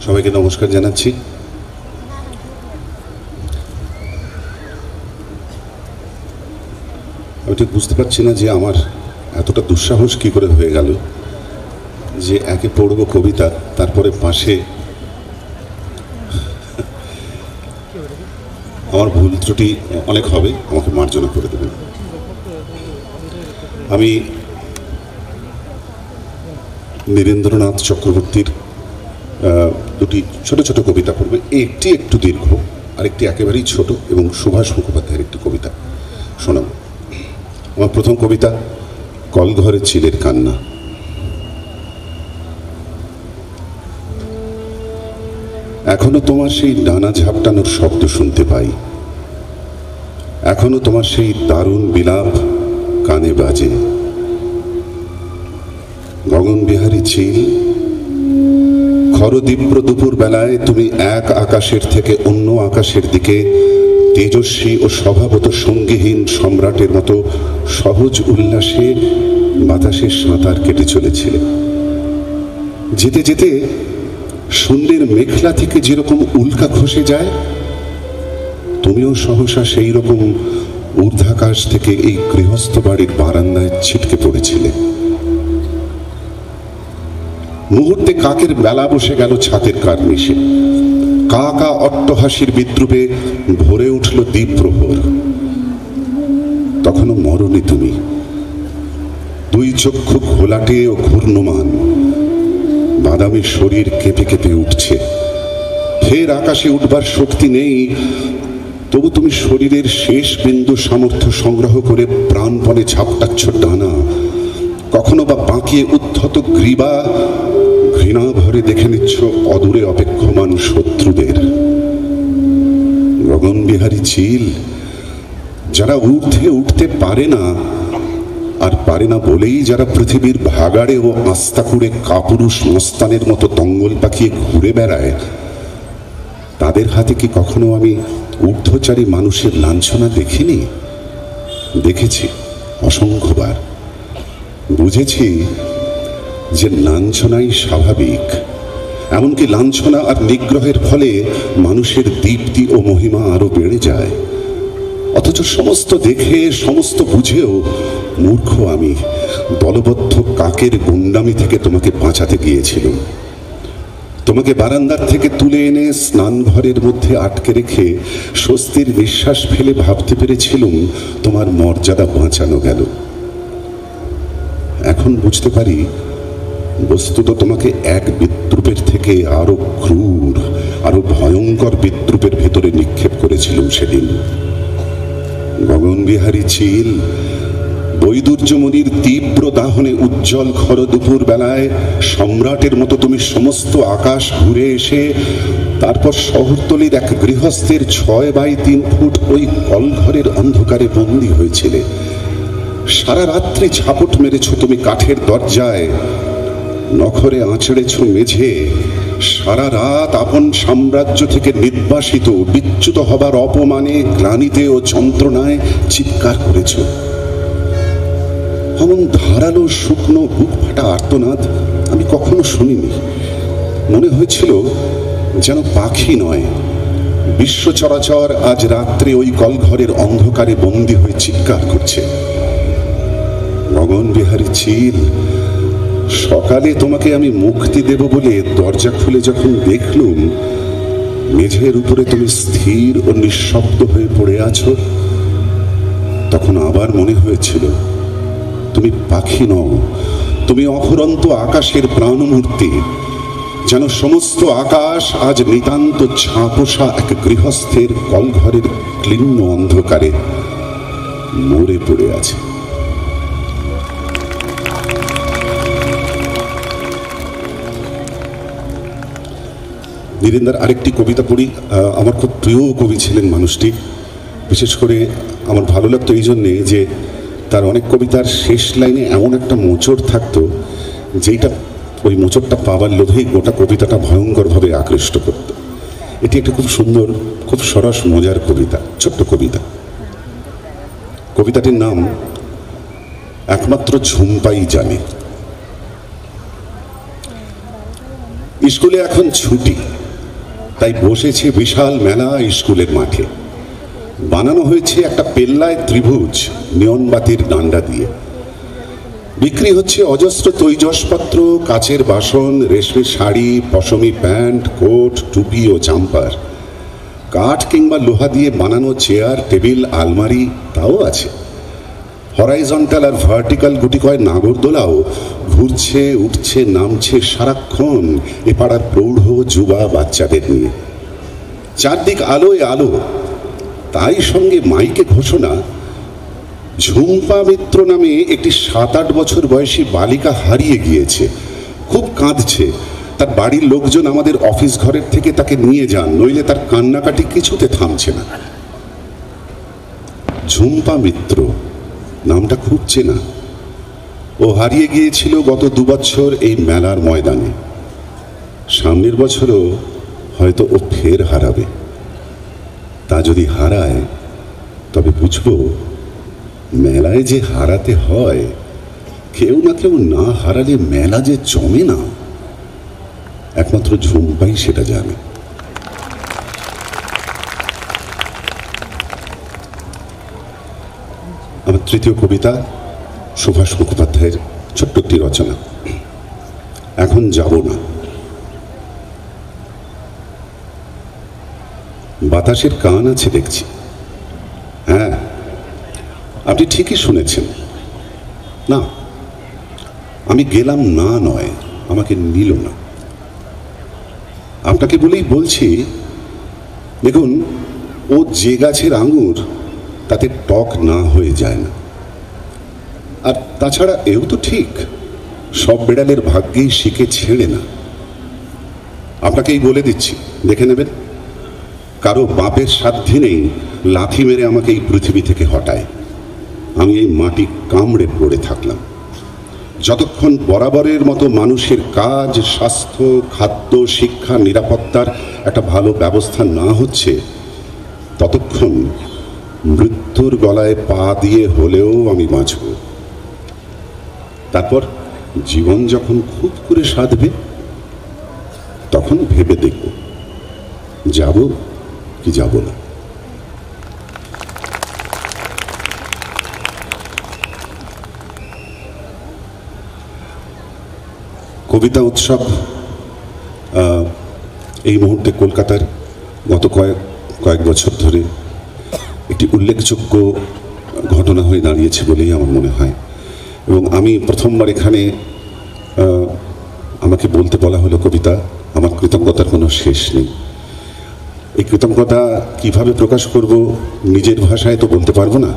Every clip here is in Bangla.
সবাইকে নমস্কার জানাচ্ছি। আমি ঠিক বুঝতে পারছি না যে আমার এতটা দুঃসাহস কী করে হয়ে গেল যে একে পড়ব কবিতা, তারপরে পাশে আমার ভুল ত্রুটি অনেক হবে, আমাকে মার্জনা করে দেবেন। আমি নীরেন্দ্রনাথ চক্রবর্তীর দুটি ছোট ছোট কবিতা পড়বে। একটি একটু দীর্ঘ, আরেকটি একেবারেই ছোট, এবং সুভাষ মুখোপাধ্যায়ের একটি কবিতা শোনাব। আমার প্রথম কবিতা কলঘরে চিলের কান্না। এখনো তোমার সেই ডানা ঝাপটানোর শব্দ শুনতে পাই, এখনো তোমার সেই দারুণ বিলাপ কানে বাজে। গগনবিহারী চিল, খরদীপ্র দুপুর বেলায় তুমি এক আকাশের থেকে অন্য আকাশের দিকে তেজস্বী ও স্বভাবত সঙ্গীহীন সম্রাটের মতো সহজ উল্লাসে বাতাসে সাঁতার কেটে চলেছিলে। যেতে যেতে শূন্যের মেঘলা থেকে যেরকম উল্কা খসে যায়, তুমিও সহসা সেই রকম ঊর্ধ্বাকাশ থেকে এই গৃহস্থ বাড়ির বারান্দায় ছিটকে পড়েছিলে। মুহূর্তে কাকের বেলা বসে গেল ছাতের কার্নিশে। কা কা অট্টহাসির বিদ্রুপে ভরে উঠল দ্বীপ্রহর। তখনও মরনি তুমি, দুই চক্ষু ঘোলাটে ও ঘূর্ণমান, বাদামি শরীর কেঁপে কেঁপে উঠছে। ফের আকাশে উঠবার শক্তি নেই, তবু তুমি শরীরের শেষ বিন্দু সামর্থ্য সংগ্রহ করে প্রাণপণে ঝাপটাচ্ছ ডানা। কখনো বা বাঁকিয়ে উদ্ধত গ্রীবা ঘৃণা ভরে দেখে নিচ্ছ অদূরে অপেক্ষমান শত্রুদের। গগনবিহারী চিল, যারা ঊর্ধ্বে উঠতে পারে না, আর পারে না বলেই যারা পৃথিবীর ভাগাড়ে ও আস্তাকুড়ে কাপুরুষ মস্তানের মতো দঙ্গল পাকিয়ে ঘুরে বেড়ায়, তাদের হাতে কি কখনো আমি ঊর্ধ্বচারী মানুষের লাঞ্ছনা দেখিনি? দেখেছি অসংখ্যবার। বুঝেছি যে লাঞ্ছনাই স্বাভাবিক। এমনকি লাঞ্ছনা আর নিগ্রহের ফলে মানুষের দীপ্তি ও মহিমা আরো বেড়ে যায়। অথচ সমস্ত দেখে, সমস্ত বুঝেও মূর্খ আমি দলবদ্ধ কাকের গুন্ডামি থেকে তোমাকে বাঁচাতে গিয়েছিলাম। তোমাকে বারান্দার থেকে তুলে এনে স্নানঘরের মধ্যে আটকে রেখে স্বস্তির নিঃশ্বাস ফেলে ভাবতে পেরেছিলাম তোমার মর্যাদা বাঁচানো গেল। এখন বুঝতে পারি বস্তুত তোমাকে এক বিদ্রুপের থেকে আরো ক্রূর, আরো ভয়ঙ্কর বিদ্রুপের ভেতরে নিক্ষেপ করেছিলাম সেদিন। গগনবিহারী চিল, বৈদুর্যমণির তীব্র দাহনে উজ্জ্বল খর দুপুর বেলায় সম্রাটের মতো তুমি সমস্ত আকাশ ঘুরে এসে তারপর শহরতলির এক গৃহস্থের 6x3 ফুট ওই কলঘরের অন্ধকারে বন্দী হয়েছিলে। সারা রাত্রি ঝাপট মেরেছ তুমি কাঠের দরজায়, নখরে আঁচড়েছ মেঝে। সারা রাত আপন সাম্রাজ্য থেকে নির্বাসিত, বিচ্যুত হবার অপমানে, গ্লানিতে ও যন্ত্রণায় চিৎকার করেছ। এমন ধারালো শুকনো বুক ফাটা আর্তনাদ আমি কখনো শুনিনি। মনে হয়েছিল যেন পাখি নয়, বিশ্ব চরাচর আজ রাত্রে ওই কলঘরের অন্ধকারে বন্দী হয়ে চিৎকার করছে। গগনবিহারী চিল, সকালে তোমাকে আমি মুক্তি দেব বলে দরজা খুলে যখন দেখলুম মেঝের উপরে তুমি স্থির ও নিঃশব্দ হয়ে পড়ে আছো, তখন আবার মনে হয়েছিল তুমি পাখি নও, তুমি অফুরন্ত আকাশের প্রাণমূর্তি। যেন সমস্ত আকাশ আজ নিতান্ত ঝাঁপোষা এক গৃহস্থের কলঘরের ক্লিন্ন অন্ধকারে মরে পড়ে আছে। নীরেন্দ্র আরেকটি কবিতা পড়ি। আমার খুব প্রিয় কবি ছিলেন মানুষটি। বিশেষ করে আমার ভালো লাগতো এই জন্যে যে তার অনেক কবিতার শেষ লাইনে এমন একটা মোচড় থাকতো যেটা ওই মোচড়টা পাওয়ার লোভেই গোটা কবিতাটা ভয়ঙ্করভাবে আকৃষ্ট করত। এটি একটা খুব সুন্দর, খুব সরস মজার কবিতা, ছোট্ট কবিতা। কবিতাটির নাম একমাত্র ঝুম্পাই জানে। স্কুলে এখন ছুটি, তাই বসেছে বিশাল মেলা স্কুলের মাঠে। বানানো হয়েছে একটা পেল্লায় ত্রিভুজ নিয়নবাতির ডান্ডা দিয়ে। বিক্রি হচ্ছে অজস্র তৈজসপত্র, কাচের বাসন, রেশমি শাড়ি, পশমি প্যান্ট, কোট, টুপি ও জাম্পার। কাঠ কিংবা লোহা দিয়ে বানানো চেয়ার, টেবিল, আলমারি তাও আছে। হরাইজন্টাল আর ভার্টিক্যাল গুটি কয় নাগরদোলাও ঘুরছে, উঠছে, নামছে সারাক্ষণ এ পাড়ার প্রৌঢ় যুবা বাচ্চাদের নিয়ে। চারদিক আলোয় আলো, তাই সঙ্গে মাইকে ঘোষণা, ঝুম্পা মিত্র নামে একটি 7-8 বছর বয়সী বালিকা হারিয়ে গিয়েছে, খুব কাঁদছে। তার বাড়ির লোকজন আমাদের অফিস ঘরের থেকে তাকে নিয়ে যান, নইলে তার কান্নাকাটি কিছুতে থামছে না। ঝুম্পা মিত্র নামটা খুব চেনা। ও হারিয়ে গিয়েছিল গত 2 বছর এই মেলার ময়দানে। সামনের বছরও হয়তো ও ফের হারাবে। তা যদি হারায় তবে বুঝবো মেলায় যে হারাতে হয়, কেউ না কেউ না হারালে মেলা যে জমে না, একমাত্র ঝুম্পাই সেটা জানে। আমার তৃতীয় কবিতা সুভাষ মুখোপাধ্যায়ের ছোট্ট একটি রচনা, এখন যাব না। বাতাসের কান আছে দেখছি। হ্যাঁ, আপনি ঠিকই শুনেছেন। না, আমি গেলাম না নয়, আমাকে নিল না। আপনাকে বলেই বলছি, দেখুন, ও যে গাছের আঙুর তাতে টক না হয়ে যায় না। আর তাছাড়া এও তো ঠিক, সব বেড়ালের ভাগ্যেই শিখে ছেড়ে না। আপনাকেই বলে দিচ্ছি, দেখে নেবেন। কারো বাপের সাধ্যে নেই লাথি মেরে আমাকে এই পৃথিবী থেকে হটায়। আমি এই মাটি কামড়ে পড়ে থাকলাম। যতক্ষণ বরাবরের মতো মানুষের কাজ, স্বাস্থ্য, খাদ্য, শিক্ষা, নিরাপত্তার একটা ভালো ব্যবস্থা না হচ্ছে, ততক্ষণ মৃত্যুর গলায় পা দিয়ে হলেও আমি বাঁচব। তারপর জীবন যখন খুব করে সাধবে, তখন ভেবে দেখব যাব কি যাব না। কবিতা উৎসব এই মুহূর্তে কলকাতার গত কয়েক বছর ধরে একটি উল্লেখযোগ্য ঘটনা হয়ে দাঁড়িয়েছে বলেই আমার মনে হয়। এবং আমি প্রথমবার এখানে আমাকে বলতে বলা হলো কবিতা, আমার কৃতজ্ঞতার কোনো শেষ নেই। এই কৃতজ্ঞতা কিভাবে প্রকাশ করব, নিজের ভাষায় তো বলতে পারবো না।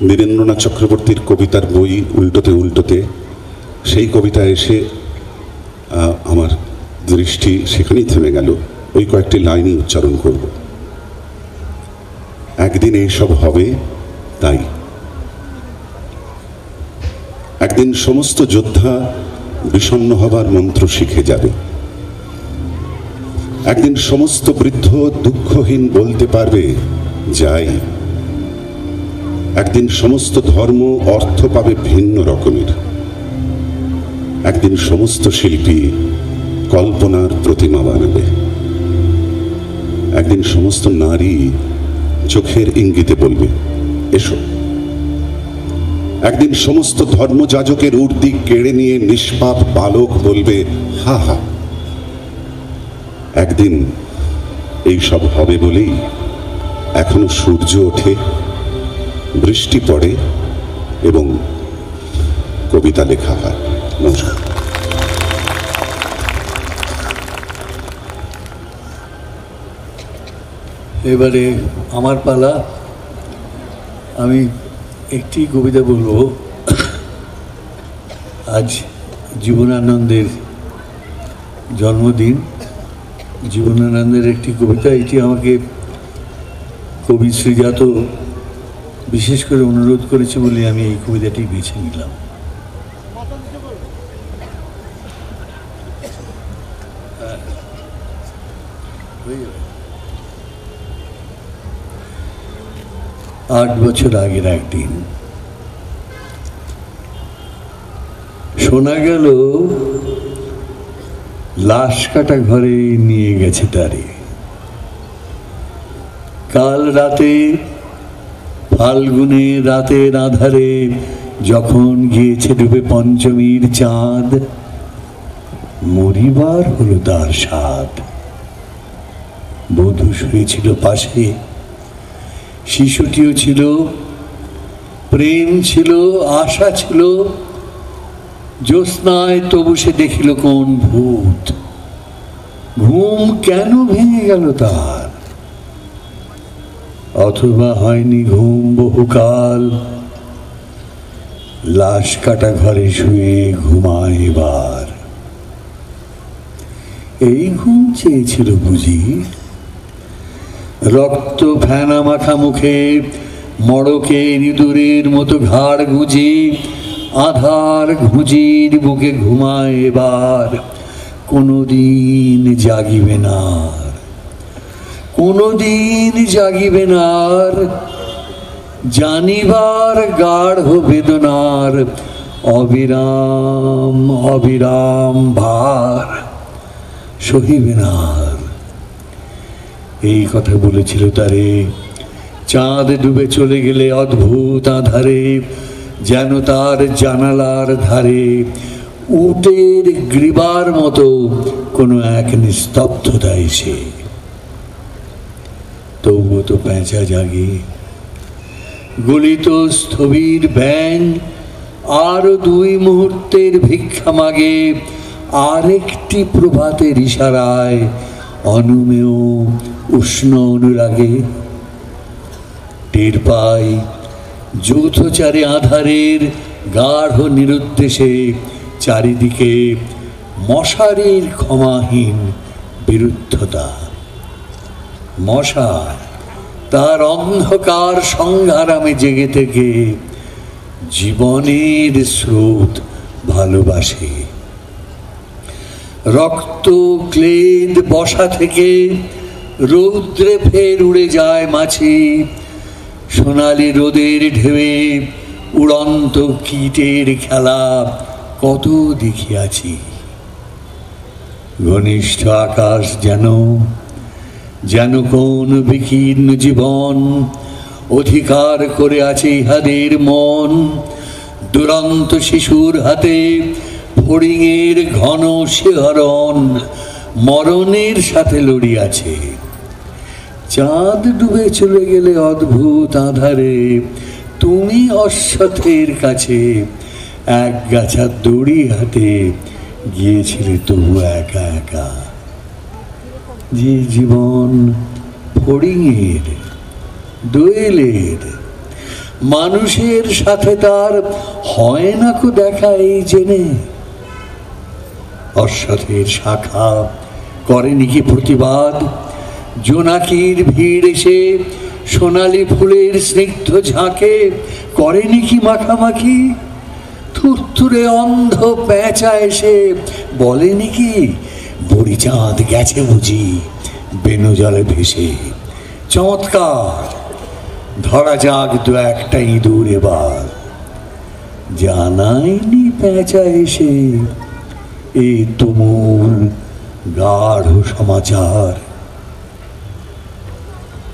নীরেন্দ্রনাথ চক্রবর্তীর কবিতার বই উল্টোতে উল্টোতে সেই কবিতা এসে আমার দৃষ্টি সেখানেই থেমে গেল। ওই কয়েকটি লাইনই উচ্চারণ করব। একদিন এইসব হবে, তাই একদিন সমস্ত যোদ্ধা বিষণ্ণ হবার মন্ত্র শিখে যাবে। একদিন সমস্ত বৃদ্ধ দুঃখহীন বলতে পারবে যাই। একদিন সমস্ত ধর্ম অর্থ পাবে ভিন্ন রকমের। একদিন সমস্ত শিল্পী কল্পনার প্রতিমা বানাবে। একদিন সমস্ত নারী চোখের ইঙ্গিতে বলবে এসো। একদিন সমস্ত ধর্মযাজকের উর্দি কেড়ে নিয়ে নিষ্পাপ বালক বলবে হা হা। একদিন এই সব হবে বলেই এখনো সূর্য ওঠে, বৃষ্টি পড়ে এবং কবিতা লেখা হয়। নমস্কার। এবারে আমার পালা। আমি একটি কবিতা বলবো। আজ জীবনানন্দের জন্মদিন। জীবনানন্দের একটি কবিতা, এটি আমাকে কবি শ্রীজাত বিশেষ করে অনুরোধ করেছে বলে আমি এই কবিতাটি বেছে নিলাম। আট বছর আগের একদিন শোনা গেল লাশ কাটা ঘরে নিয়ে গেছে তারে। কাল রাতে ফাল্গুনে রাতের আধারে যখন গিয়েছে ডুবে পঞ্চমীর চাঁদ, মরিবার হলো তার স্বাদ। বধূ শুয়েছিল পাশে, শিশুটিও ছিল, প্রেম ছিল, আশা ছিল। জ্যোৎস্নায় তবু সে দেখিল কোন ভূত। ঘুম কেন ভেঙে গেল তার? অথবা হয়নি ঘুম বহুকাল, লাশ কাটা ঘরে শুয়ে ঘুমায় এবার। এই ঘুম চেয়েছিল বুঝি? রক্ত ফেনা মাখা মুখে, মড়কে ইঁদুরের মতো ঘাড় গুঁজে, আধার ঘুঁজির বুকে ঘুমায় এবার। কোনোদিন জাগিবে না, কোনোদিন জাগিবে না। জানিবার গাঢ় বেদনার অবিরাম অবিরাম ভার সহিবে না। এই কথা বলেছিল তারে চাঁদ ডুবে চলে গেলে অদ্ভুত আধারে, যেন তার জানালার ধারে উটের গ্রীবার মতো কোনো এক নিস্তব্ধতা এসে। তবু তো পেঁচা জাগে, গলিত স্থবির ব্যাং আরো 2 মুহূর্তের ভিক্ষা মাগে। আরেকটি প্রভাতের ইশারায় অনুমেয় উষ্ণ অনুরাগে। টের পাই যৌথচারে আধারের গাঢ় নিরুদ্দেশে চারিদিকে মশারির ক্ষমাহীন বিরুদ্ধতা। মশা তার অন্ধকার সংগ্রামে জেগে থেকে জীবনের স্রোত ভালোবাসে। রক্ত ক্লেদ বসা থেকে রৌদ্রে ফের উড়ে যায় মাছি। সোনালি রোদের ঢেউয়ে উড়ন্ত কীটের খেলা কত দেখিয়াছি। ঘনিষ্ঠ আকাশ যেন যেন কোন বিকীর্ণ জীবন অধিকার করে আছে ইহাদের মন। দুরন্ত শিশুর হাতে ফড়িংয়ের ঘন শিহরণ মরণের সাথে লড়িয়াছে। চাঁদ ডুবে চলে গেলে অদ্ভুত আধারে তুমি অশ্বথের কাছে এক গাছা দড়ি হাতে গিয়েছিলে তবু একা একা। যে জীবন ফড়িংয়ের দোয়েলের, মানুষের সাথে তার হয় না কো দেখা এই জেনে। অশ্বথের শাখা করেনি কি প্রতিবাদ? জোনাকির ভিড় এসে সোনালি ফুলের স্নিগ্ধ ঝাঁকে করেনি কি মাখামাখি? থুরথুরে অন্ধ পেঁচা এসে বলেনি কি বুড়ি চাঁদ গেছে বুঝি বেনু জলে ভেসে? চমৎকার, ধরা যাক 2-1টা ইঁদুর এবার। জানায়নি পেঁচা এসে এই তুমুল গাঢ় সমাচার।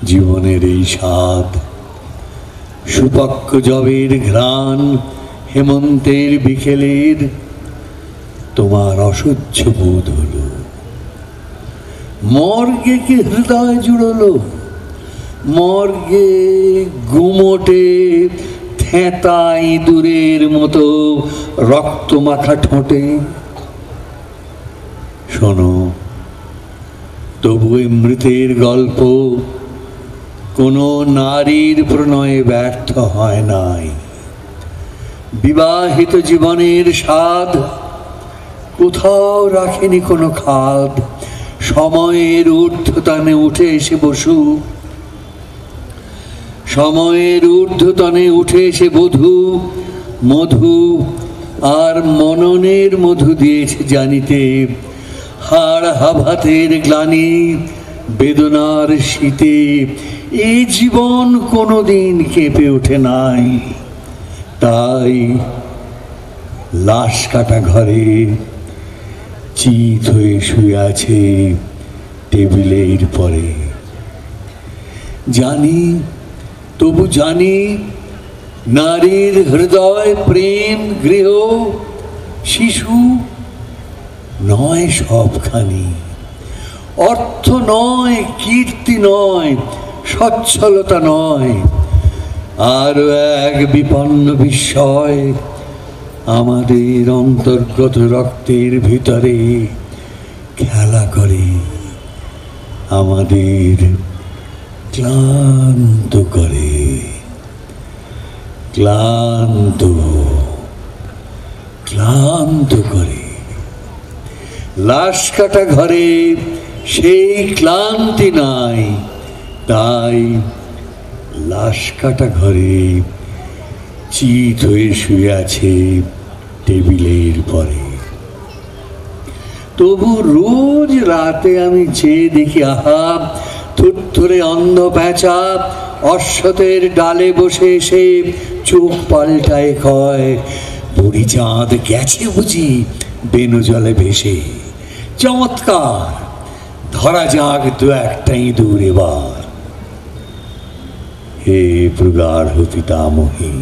জীবনের এই স্বাদ, সুপক্ক জবের ঘ্রাণ, হেমন্তের বিকেলের তোমার অসহ্য বোধ হলো। মর্গে কি হৃদয় জুড়লো? মর্গে গুমোটে থেঁতা ইঁদুরের মতো রক্ত মাখা ঠোঁটে। শোনো, তবু মৃতের গল্প কোনো নারীর প্রণয়ে ব্যর্থ হয় নাই। বিবাহিত জীবনের স্বাদ কোথাও রাখেনি কোনো খাদ। সময়ের ঊর্ধ্বতনে উঠে এসে বসু, সময়ের ঊর্ধ্বতনে উঠে এসে বধূ মধু আর মননের মধু দিয়েছে জানিতে। হাড় হাভাতের গ্লানি, বেদনার শীতে এই জীবন কোনোদিন কেঁপে ওঠে নাই। তাই লাশ কাটা ঘরে চিত হয়ে শুয়ে আছে টেবিলের পরে। জানি, তবু জানি, নারীর হৃদয় প্রেম গৃহ শিশু নয় সবখানি, অর্থ নয়, কীর্তি নয়, সচ্ছলতা নয়, আরো এক বিপন্ন বিস্ময় আমাদের অন্তর্গত রক্তের ভিতরে খেলা করে, আমাদের ক্লান্ত করে, ক্লান্ত ক্লান্ত করে। লাশ কাটা ঘরে সেই ক্লান্তি নাই, তাই লাশ কাটা ঘরে চিত হয়ে শুয়ে আছে টেবিলের পরে। তবু রোজ রাতে আমি চেয়ে দেখি, আহা, থুরথুরে অন্ধ প্যাঁচা অশ্বতের ডালে বসে এসে চোখ পাল্টায় কয়, বুড়ি চাঁদ গেছে বুঝি বেনু জলে ভেসে। চমৎকার, ধরা যাক দু একটা ইঁদুর এবার। হে প্রগাঢ় পিতামহী,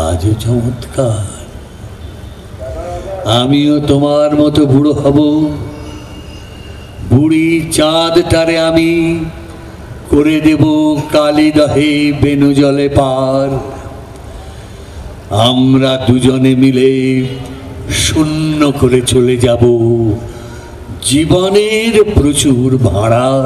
আজও চমৎকার। আমিও তোমার মতো বুড়ো হব, বুড়ি চাঁদটারে আমি করে দেব কালী দহে বেনু জলে পার। আমরা দুজনে মিলে শূন্য করে চলে যাব জীবনের প্রচুর ভাড়ার।